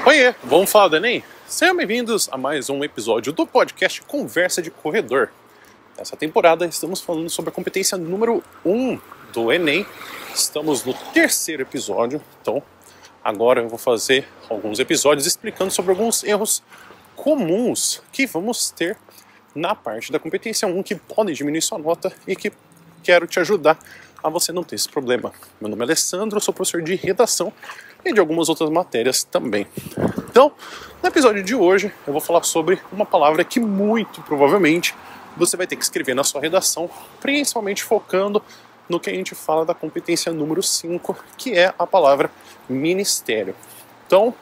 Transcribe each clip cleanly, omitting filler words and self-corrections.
Oiê, vamos falar do Enem? Sejam bem-vindos a mais um episódio do podcast Conversa de Corredor. Nessa temporada estamos falando sobre a competência número 1 do Enem. Estamos no terceiro episódio, então agora eu vou fazer alguns episódios explicando sobre alguns erros comuns que vamos ter na parte da competência 1 que podem diminuir sua nota e que quero te ajudar a você não ter esse problema. Meu nome é Alessandro, eu sou professor de redação e de algumas outras matérias também. Então, no episódio de hoje, eu vou falar sobre uma palavra que muito provavelmente você vai ter que escrever na sua redação, principalmente focando no que a gente fala da competência número 5, que é a palavra ministério. Então,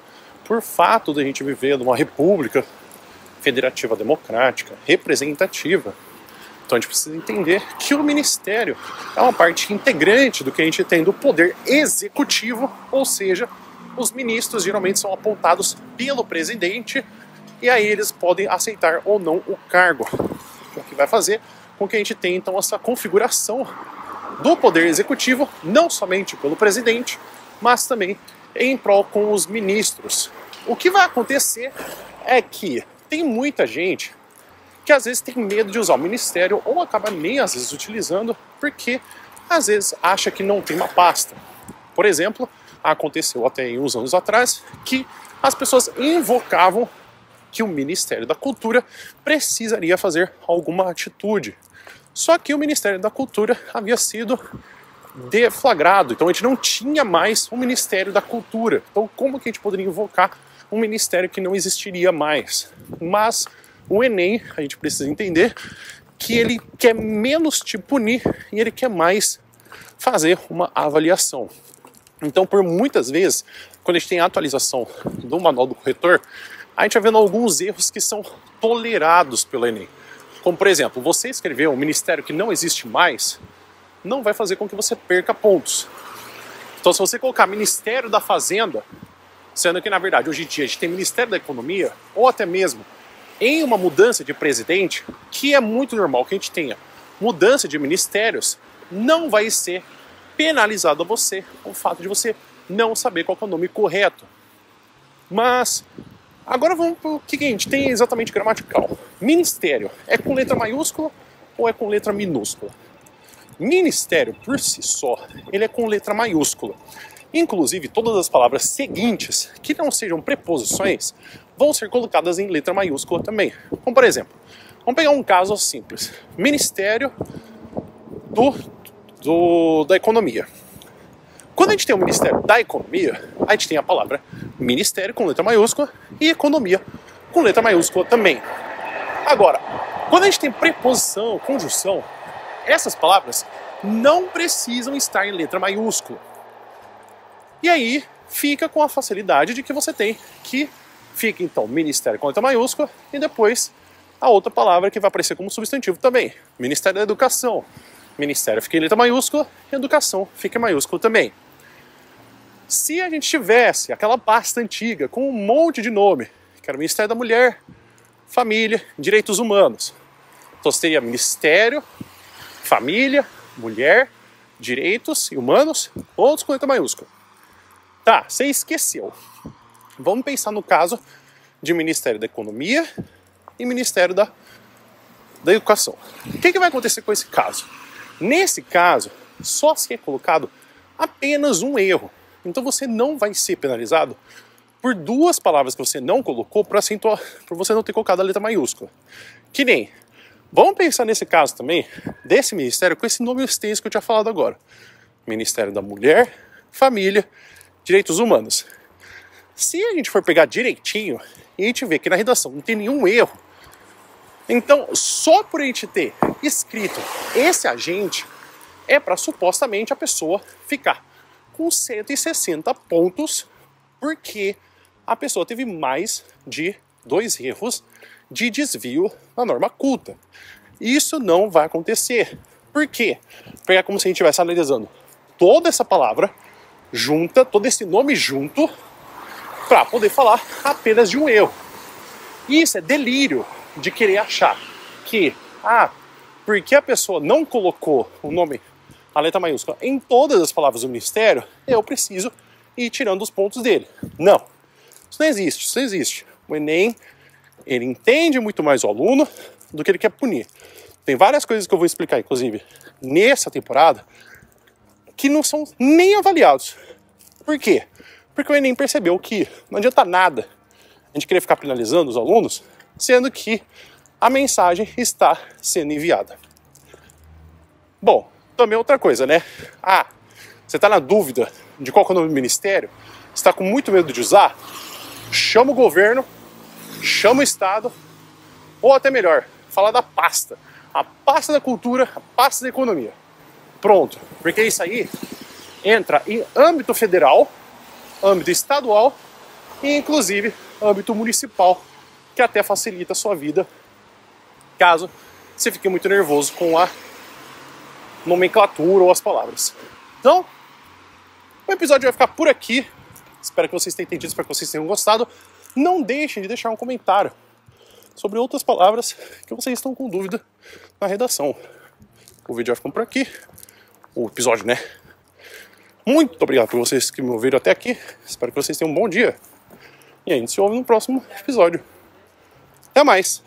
por fato de a gente viver numa república federativa democrática, representativa, então a gente precisa entender que o ministério é uma parte integrante do que a gente tem do poder executivo, ou seja, os ministros geralmente são apontados pelo presidente e aí eles podem aceitar ou não o cargo, o que vai fazer com que a gente tenha então essa configuração do poder executivo, não somente pelo presidente, mas também em prol com os ministros. O que vai acontecer é que tem muita gente que às vezes tem medo de usar o ministério ou acaba nem às vezes utilizando porque às vezes acha que não tem uma pasta. Por exemplo, aconteceu até uns anos atrás que as pessoas invocavam que o Ministério da Cultura precisaria fazer alguma atitude. Só que o Ministério da Cultura havia sido deflagrado, então a gente não tinha mais o Ministério da Cultura. Então como que a gente poderia invocar um ministério que não existiria mais? Mas o Enem, a gente precisa entender que ele quer menos te punir e ele quer mais fazer uma avaliação. Então, por muitas vezes, quando a gente tem a atualização do manual do corretor, a gente vai vendo alguns erros que são tolerados pelo Enem. Como, por exemplo, você escrever um ministério que não existe mais, não vai fazer com que você perca pontos. Então, se você colocar Ministério da Fazenda, sendo que, na verdade, hoje em dia a gente tem Ministério da Economia, ou até mesmo em uma mudança de presidente, que é muito normal que a gente tenha mudança de ministérios, não vai ser penalizado a você o fato de você não saber qual é o nome correto. Mas agora vamos para o que a gente tem exatamente gramatical. Ministério é com letra maiúscula ou é com letra minúscula? Ministério, por si só, ele é com letra maiúscula. Inclusive, todas as palavras seguintes, que não sejam preposições, vão ser colocadas em letra maiúscula também. Como, por exemplo, vamos pegar um caso simples. Ministério da Economia. Quando a gente tem o Ministério da Economia, a gente tem a palavra Ministério com letra maiúscula e Economia com letra maiúscula também. Agora, quando a gente tem preposição, conjunção, essas palavras não precisam estar em letra maiúscula. E aí fica com a facilidade de que você tem que fica então Ministério com letra maiúscula e depois a outra palavra que vai aparecer como substantivo também. Ministério da Educação. Ministério fica em letra maiúscula, Educação fica em maiúsculo também. Se a gente tivesse aquela pasta antiga com um monte de nome, que era o Ministério da Mulher, Família, Direitos Humanos, então seria Ministério, Família, Mulher, Direitos e Humanos, todos com letra maiúscula. Tá, você esqueceu. Vamos pensar no caso de Ministério da Economia e Ministério da Educação. O que vai acontecer com esse caso? Nesse caso, só se é colocado apenas um erro. Então você não vai ser penalizado por duas palavras que você não colocou por você não ter colocado a letra maiúscula. Que nem, vamos pensar nesse caso também, desse ministério com esse nome extenso que eu tinha falado agora. Ministério da Mulher, Família, Direitos Humanos. Se a gente for pegar direitinho e a gente ver que na redação não tem nenhum erro, então só por a gente ter escrito esse agente é para supostamente a pessoa ficar com 160 pontos porque a pessoa teve mais de 2 erros de desvio na norma culta. Isso não vai acontecer. Por quê? Porque é como se a gente estivesse analisando toda essa palavra junta, todo esse nome junto, para poder falar apenas de um erro. E isso é delírio de querer achar que, porque a pessoa não colocou o nome, a letra maiúscula, em todas as palavras do ministério, eu preciso ir tirando os pontos dele. Não. Isso não existe, isso não existe. O Enem, ele entende muito mais o aluno do que ele quer punir. Tem várias coisas que eu vou explicar, inclusive, nessa temporada, que não são nem avaliados. Por quê? Porque o Enem percebeu que não adianta nada a gente querer ficar penalizando os alunos, sendo que a mensagem está sendo enviada. Bom, também outra coisa, né? Você está na dúvida de qual que é o nome do ministério? Você está com muito medo de usar? Chama o governo, chama o Estado, ou até melhor, fala da pasta. A pasta da cultura, a pasta da economia. Pronto, porque isso aí entra em âmbito federal, âmbito estadual e inclusive âmbito municipal, que até facilita a sua vida caso você fique muito nervoso com a nomenclatura ou as palavras. Então, o episódio vai ficar por aqui. Espero que vocês tenham entendido, espero que vocês tenham gostado. Não deixem de deixar um comentário sobre outras palavras que vocês estão com dúvida na redação. O vídeo vai ficando por aqui. O episódio, né? Muito obrigado por vocês que me ouviram até aqui. Espero que vocês tenham um bom dia. E a gente se ouve no próximo episódio. Até mais!